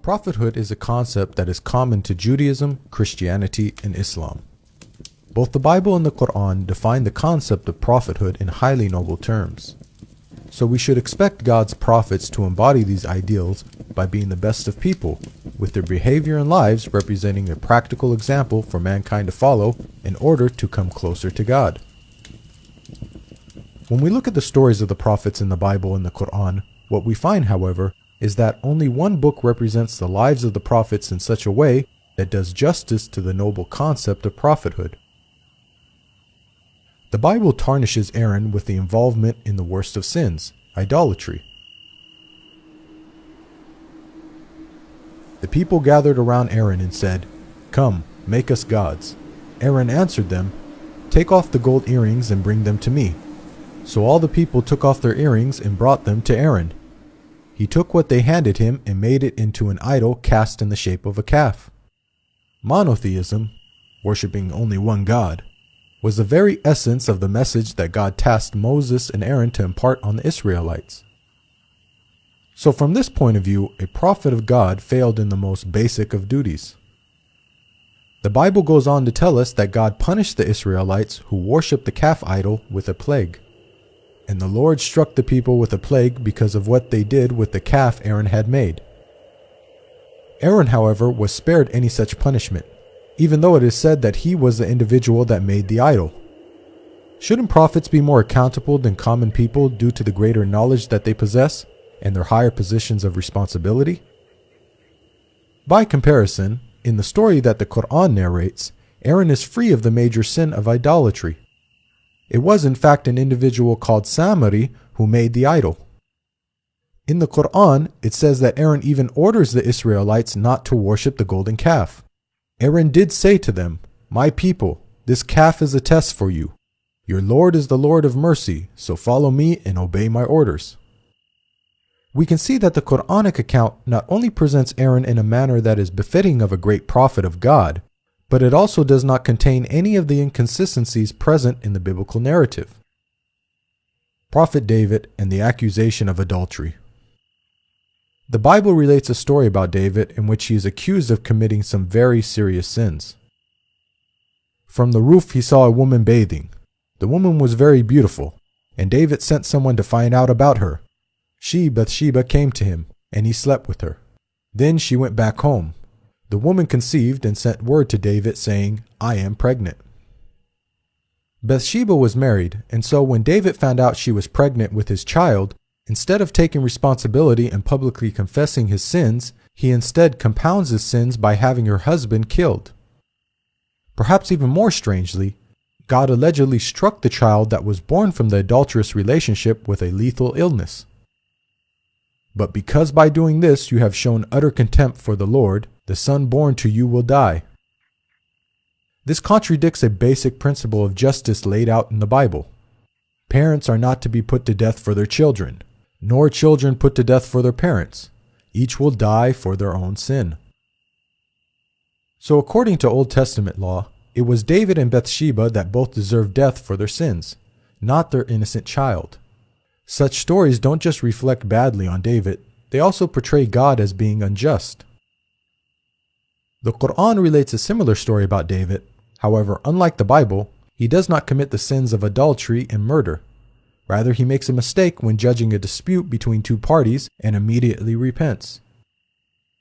Prophethood is a concept that is common to Judaism, Christianity, and Islam. Both the Bible and the Quran define the concept of prophethood in highly noble terms. So we should expect God's prophets to embody these ideals by being the best of people, with their behavior and lives representing a practical example for mankind to follow in order to come closer to God. When we look at the stories of the prophets in the Bible and the Quran, what we find, however, is that only one book represents the lives of the prophets in such a way that does justice to the noble concept of prophethood. The Bible tarnishes Aaron with the involvement in the worst of sins, idolatry. The people gathered around Aaron and said, "Come, make us gods." Aaron answered them, "Take off the gold earrings and bring them to me." So all the people took off their earrings and brought them to Aaron. He took what they handed him and made it into an idol cast in the shape of a calf. Monotheism, worshipping only one God, was the very essence of the message that God tasked Moses and Aaron to impart on the Israelites. So from this point of view, a prophet of God failed in the most basic of duties. The Bible goes on to tell us that God punished the Israelites who worshipped the calf idol with a plague. And the Lord struck the people with a plague because of what they did with the calf Aaron had made. Aaron, however, was spared any such punishment, even though it is said that he was the individual that made the idol. Shouldn't prophets be more accountable than common people due to the greater knowledge that they possess and their higher positions of responsibility? By comparison, in the story that the Quran narrates, Aaron is free of the major sin of idolatry. It was in fact an individual called Samari who made the idol. In the Quran, it says that Aaron even orders the Israelites not to worship the golden calf. Aaron did say to them, "My people, this calf is a test for you. Your Lord is the Lord of mercy, so follow me and obey my orders." We can see that the Quranic account not only presents Aaron in a manner that is befitting of a great prophet of God, but it also does not contain any of the inconsistencies present in the biblical narrative. Prophet David and the accusation of adultery. The Bible relates a story about David in which he is accused of committing some very serious sins. From the roof he saw a woman bathing. The woman was very beautiful, and David sent someone to find out about her. She, Bathsheba, came to him, and he slept with her. Then she went back home. The woman conceived and sent word to David saying, "I am pregnant." Bathsheba was married, and so when David found out she was pregnant with his child, instead of taking responsibility and publicly confessing his sins, he instead compounds his sins by having her husband killed. Perhaps even more strangely, God allegedly struck the child that was born from the adulterous relationship with a lethal illness. But because by doing this you have shown utter contempt for the Lord, the son born to you will die. This contradicts a basic principle of justice laid out in the Bible. Parents are not to be put to death for their children, nor children put to death for their parents. Each will die for their own sin. So according to Old Testament law, it was David and Bathsheba that both deserved death for their sins, not their innocent child. Such stories don't just reflect badly on David, they also portray God as being unjust. The Quran relates a similar story about David. However, unlike the Bible, he does not commit the sins of adultery and murder. Rather, he makes a mistake when judging a dispute between two parties and immediately repents.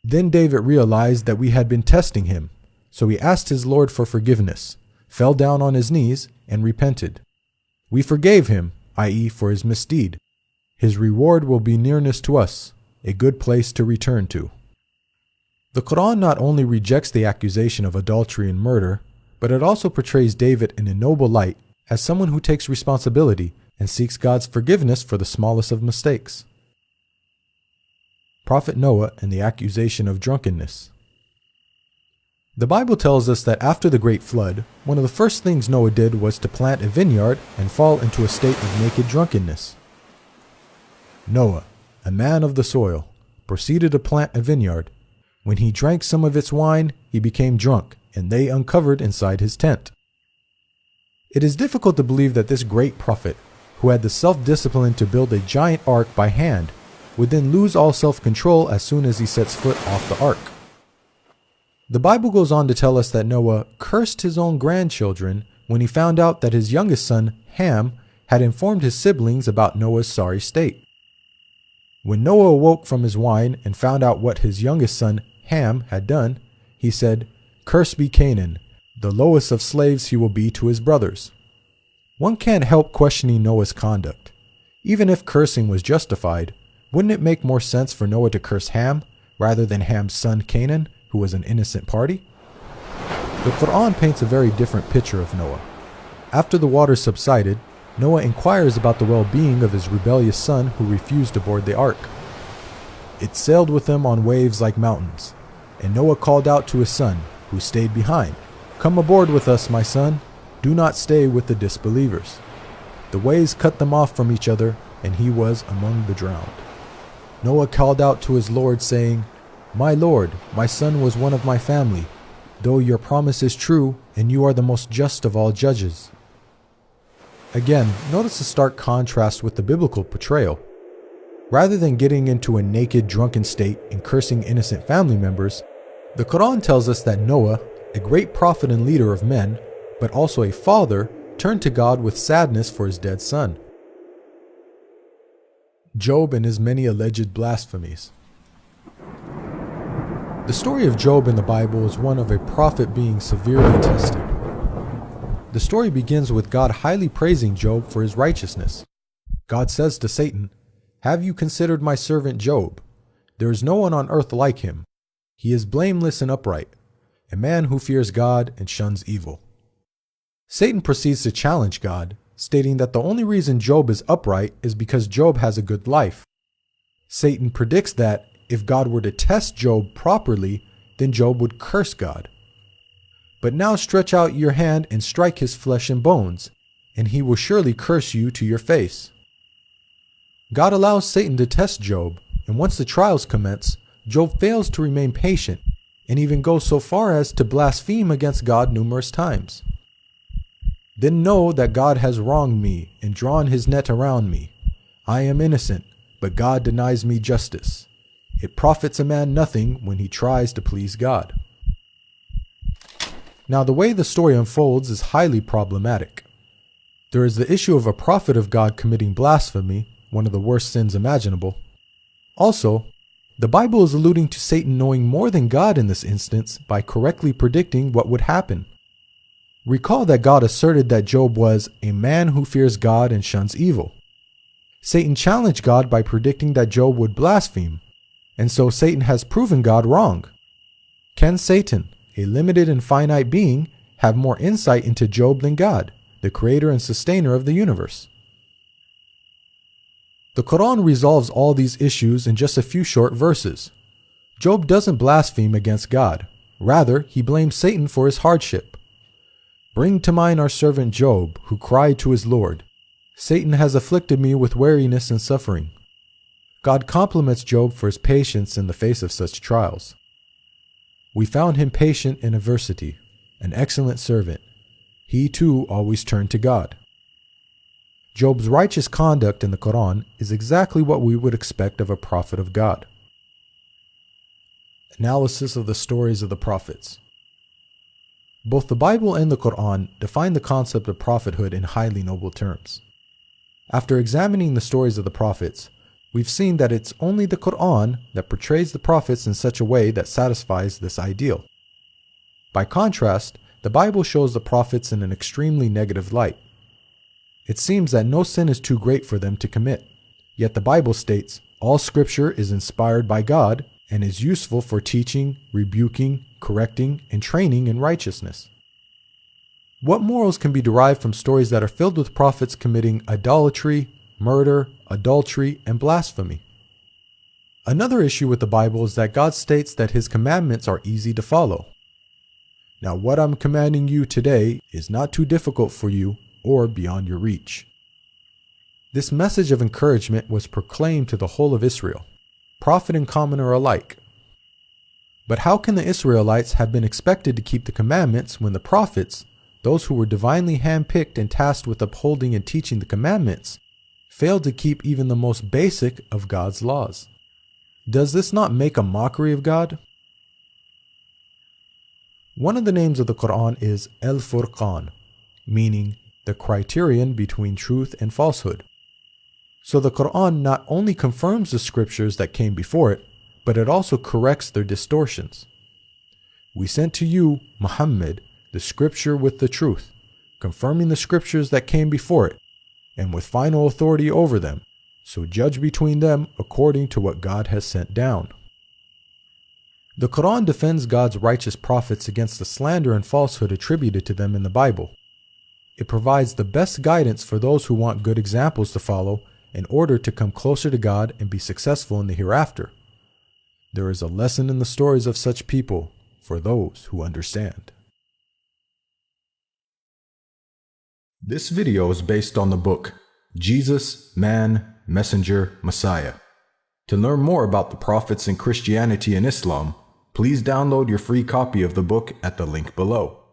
Then David realized that we had been testing him, so he asked his Lord for forgiveness, fell down on his knees, and repented. We forgave him, i.e., for his misdeed. His reward will be nearness to us, a good place to return to. The Quran not only rejects the accusation of adultery and murder, but it also portrays David in a noble light as someone who takes responsibility and seeks God's forgiveness for the smallest of mistakes. Prophet Noah and the accusation of drunkenness. The Bible tells us that after the great flood, one of the first things Noah did was to plant a vineyard and fall into a state of naked drunkenness. Noah, a man of the soil, proceeded to plant a vineyard. When he drank some of its wine, he became drunk, and they uncovered inside his tent. It is difficult to believe that this great prophet, who had the self-discipline to build a giant ark by hand, would then lose all self-control as soon as he sets foot off the ark. The Bible goes on to tell us that Noah cursed his own grandchildren when he found out that his youngest son, Ham, had informed his siblings about Noah's sorry state. When Noah awoke from his wine and found out what his youngest son, Ham, had done, he said, "Cursed be Canaan, the lowest of slaves he will be to his brothers." One can't help questioning Noah's conduct. Even if cursing was justified, wouldn't it make more sense for Noah to curse Ham rather than Ham's son Canaan, who was an innocent party? The Quran paints a very different picture of Noah. After the waters subsided, Noah inquires about the well-being of his rebellious son who refused to board the ark. It sailed with him on waves like mountains, and Noah called out to his son, who stayed behind, "Come aboard with us, my son. Do not stay with the disbelievers." The waves cut them off from each other, and he was among the drowned. Noah called out to his Lord, saying, "My Lord, my son was one of my family, though your promise is true, and you are the most just of all judges." Again, notice the stark contrast with the biblical portrayal. Rather than getting into a naked, drunken state and cursing innocent family members, the Quran tells us that Noah, a great prophet and leader of men, but also a father, turned to God with sadness for his dead son. Job and his many alleged blasphemies. The story of Job in the Bible is one of a prophet being severely tested. The story begins with God highly praising Job for his righteousness. God says to Satan, "Have you considered my servant Job? There is no one on earth like him. He is blameless and upright, a man who fears God and shuns evil." Satan proceeds to challenge God, stating that the only reason Job is upright is because Job has a good life. Satan predicts that if God were to test Job properly, then Job would curse God. "But now stretch out your hand and strike his flesh and bones, and he will surely curse you to your face." God allows Satan to test Job, and once the trials commence, Job fails to remain patient, and even goes so far as to blaspheme against God numerous times. "Then know that God has wronged me and drawn his net around me. I am innocent, but God denies me justice. It profits a man nothing when he tries to please God." Now, the way the story unfolds is highly problematic. There is the issue of a prophet of God committing blasphemy, one of the worst sins imaginable. Also, the Bible is alluding to Satan knowing more than God in this instance by correctly predicting what would happen. Recall that God asserted that Job was a man who fears God and shuns evil. Satan challenged God by predicting that Job would blaspheme, and so Satan has proven God wrong. Can Satan, a limited and finite being, have more insight into Job than God, the creator and sustainer of the universe? The Quran resolves all these issues in just a few short verses. Job doesn't blaspheme against God. Rather, he blames Satan for his hardship. "Bring to mind our servant Job, who cried to his Lord, 'Satan has afflicted me with weariness and suffering.'" God compliments Job for his patience in the face of such trials. "We found him patient in adversity, an excellent servant. He too always turned to God." Job's righteous conduct in the Quran is exactly what we would expect of a prophet of God. Analysis of the stories of the prophets. Both the Bible and the Quran define the concept of prophethood in highly noble terms. After examining the stories of the prophets, we've seen that it's only the Quran that portrays the prophets in such a way that satisfies this ideal. By contrast, the Bible shows the prophets in an extremely negative light. It seems that no sin is too great for them to commit, yet the Bible states, "All scripture is inspired by God and is useful for teaching, rebuking, correcting, and training in righteousness." What morals can be derived from stories that are filled with prophets committing idolatry, murder, adultery, and blasphemy? Another issue with the Bible is that God states that his commandments are easy to follow. Now, what I'm commanding you today is not too difficult for you or beyond your reach. This message of encouragement was proclaimed to the whole of Israel, prophet and commoner alike. But how can the Israelites have been expected to keep the commandments when the prophets, those who were divinely handpicked and tasked with upholding and teaching the commandments, failed to keep even the most basic of God's laws. Does this not make a mockery of God? One of the names of the Quran is Al-Furqan, meaning the criterion between truth and falsehood. So the Quran not only confirms the scriptures that came before it, but it also corrects their distortions. We sent to you, Muhammad, the scripture with the truth, confirming the scriptures that came before it, and with final authority over them, so judge between them according to what God has sent down. The Quran defends God's righteous prophets against the slander and falsehood attributed to them in the Bible. It provides the best guidance for those who want good examples to follow in order to come closer to God and be successful in the hereafter. There is a lesson in the stories of such people for those who understand. This video is based on the book Jesus, Man, Messenger, Messiah. To learn more about the prophets in Christianity and Islam, please download your free copy of the book at the link below.